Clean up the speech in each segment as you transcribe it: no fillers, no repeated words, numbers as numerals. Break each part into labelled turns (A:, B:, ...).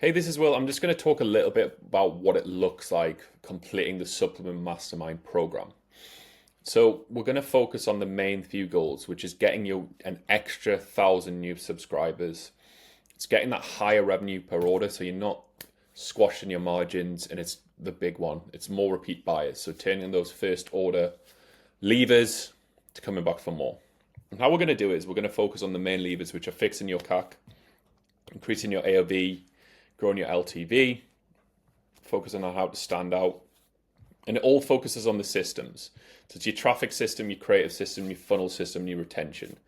A: Hey, this is Will. I'm just going to talk a little bit about what it looks like completing the Supplement Mastermind program. So, we're going to focus on the main few goals, which is getting you an extra 1,000 new subscribers. It's getting that higher revenue per order so you're not squashing your margins, and it's the big one. It's more repeat buyers. So, turning those first order levers to coming back for more. And how we're going to do it is we're going to focus on the main levers, which are fixing your CAC, increasing your AOV, growing your LTV, focusing on how to stand out. And it all focuses on the systems. So it's your traffic system, your creative system, your funnel system, your retention.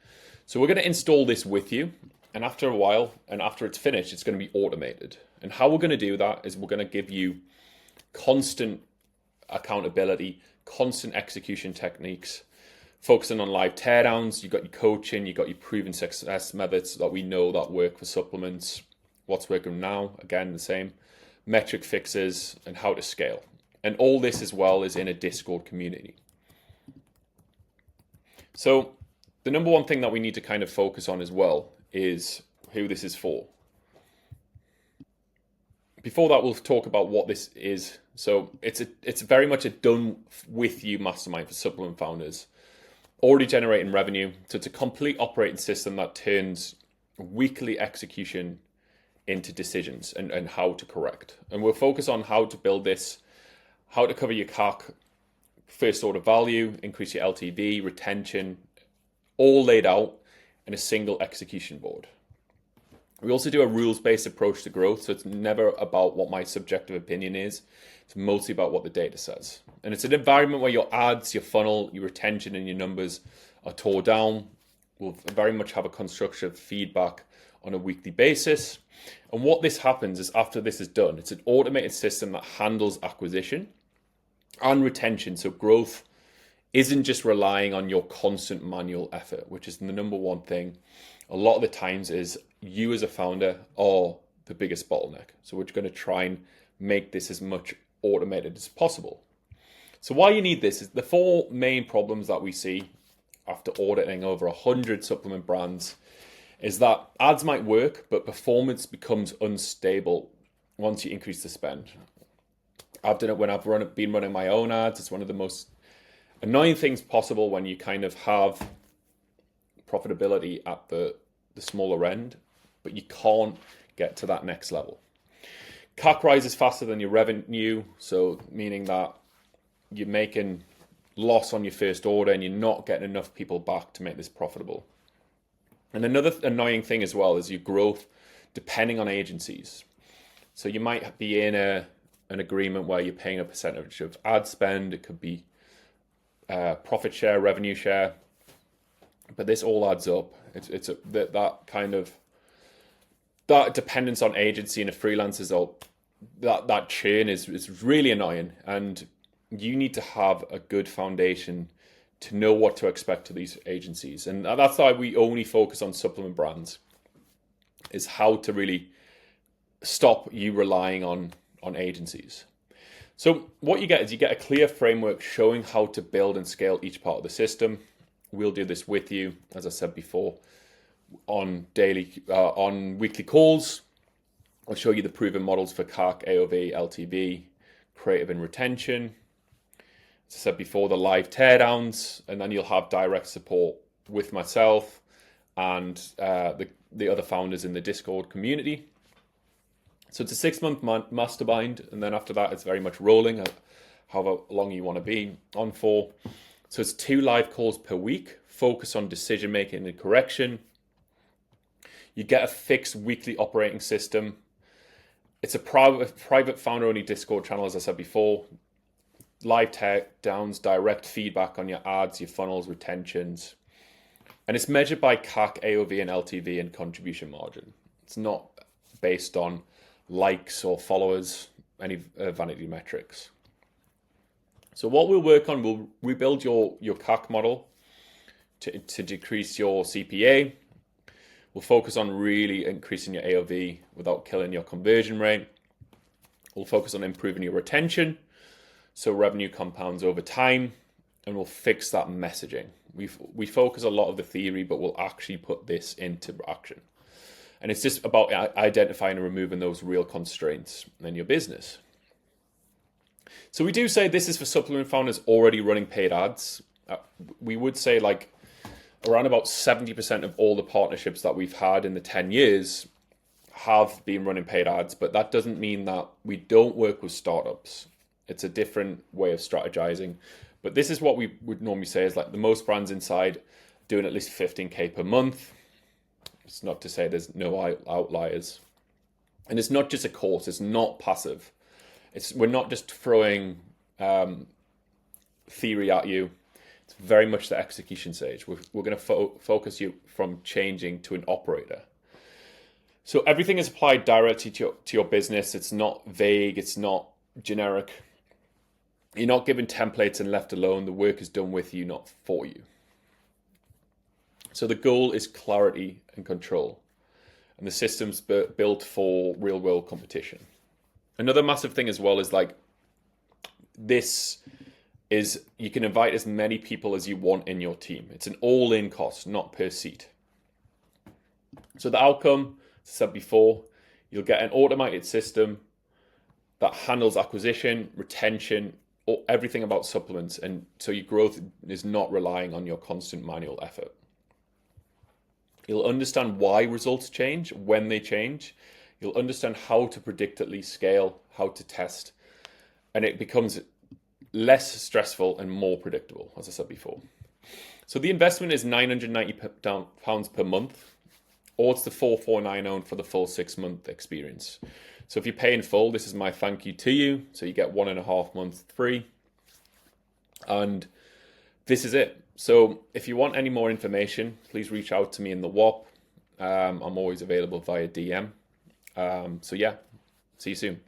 A: So we're going to install this with you. And after a while, and after it's finished, it's going to be automated. And how we're going to do that is we're going to give you constant accountability, constant execution techniques, focusing on live teardowns. You've got your coaching, you've got your proven success methods that we know that work for supplements. What's working now, again, the same. Metric fixes and how to scale. And all this as well is in a Discord community. So the number one thing that we need to kind of focus on as well is who this is for. Before that, we'll talk about what this is. So it's very much a done with you mastermind for supplement founders. Already generating revenue. So it's a complete operating system that turns weekly execution into decisions and how to correct. And we'll focus on how to build this, how to cover your CAC, first order value, increase your LTV, retention, all laid out in a single execution board. We also do a rules-based approach to growth, so it's never about what my subjective opinion is. It's mostly about what the data says. And it's an environment where your ads, your funnel, your retention, and your numbers are tore down. We'll very much have a constructive feedback on a weekly basis. And what this happens is after this is done, it's an automated system that handles acquisition and retention. So growth isn't just relying on your constant manual effort, which is the number one thing. A lot of the times is you as a founder are the biggest bottleneck. So we're going to try and make this as much automated as possible. So why you need this is the four main problems that we see after auditing over 100 supplement brands is that ads might work, but performance becomes unstable once you increase the spend. I've done it when I've been running my own ads. It's one of the most annoying things possible when you kind of have profitability at the smaller end, but you can't get to that next level. CAC rises faster than your revenue, so meaning that you're making loss on your first order and you're not getting enough people back to make this profitable. And another annoying thing as well is your growth depending on agencies. So you might be in an agreement where you're paying a percentage of ad spend. It could be profit share, revenue share, but this all adds up. It's that dependence on agency and the freelancers, that churn is really annoying, and you need to have a good foundation to know what to expect to these agencies. And that's why we only focus on supplement brands, is how to really stop you relying on agencies. So what you get is you get a clear framework showing how to build and scale each part of the system. We'll do this with you, as I said before, on weekly calls. I'll show you the proven models for CAC, AOV, LTV, creative and retention. As I said before, the live teardowns, and then you'll have direct support with myself and the other founders in the Discord community. So it's a 6-month mastermind, and then after that, it's very much rolling, however long you want to be on for. So it's 2 live calls per week, focus on decision making and correction. You get a fixed weekly operating system. It's a private founder-only Discord channel, as I said before. Live teardowns, direct feedback on your ads, your funnels, retentions. And it's measured by CAC, AOV, and LTV and contribution margin. It's not based on likes or followers, any vanity metrics. So what we'll work on, we'll rebuild your CAC model to decrease your CPA. We'll focus on really increasing your AOV without killing your conversion rate. We'll focus on improving your retention, so revenue compounds over time, and we'll fix that messaging. We focus a lot of the theory, but we'll actually put this into action. And it's just about identifying and removing those real constraints in your business. So we do say this is for supplement founders already running paid ads. We would say like around about 70% of all the partnerships that we've had in the 10 years have been running paid ads, but that doesn't mean that we don't work with startups. It's a different way of strategizing. But this is what we would normally say is like the most brands inside doing at least 15K per month. It's not to say there's no outliers. And it's not just a course, it's not passive. We're not just throwing theory at you. It's very much the execution stage. We're going to focus you from changing to an operator. So everything is applied directly to your business. It's not vague, it's not generic. You're not given templates and left alone. The work is done with you, not for you. So the goal is clarity and control. And the system's built for real world competition. Another massive thing as well is like this is you can invite as many people as you want in your team. It's an all-in cost, not per seat. So the outcome, as I said before, you'll get an automated system that handles acquisition, retention, or everything about supplements. And so your growth is not relying on your constant manual effort. You'll understand why results change, when they change. You'll understand how to predictably scale, how to test, and it becomes less stressful and more predictable, as I said before. So the investment is £990 per month, or it's the 4,490 for the full 6-month experience. So if you pay in full, this is my thank you to you. So you get 1.5 months free, and this is it. So if you want any more information, please reach out to me in the WAP. I'm always available via DM. So yeah, see you soon.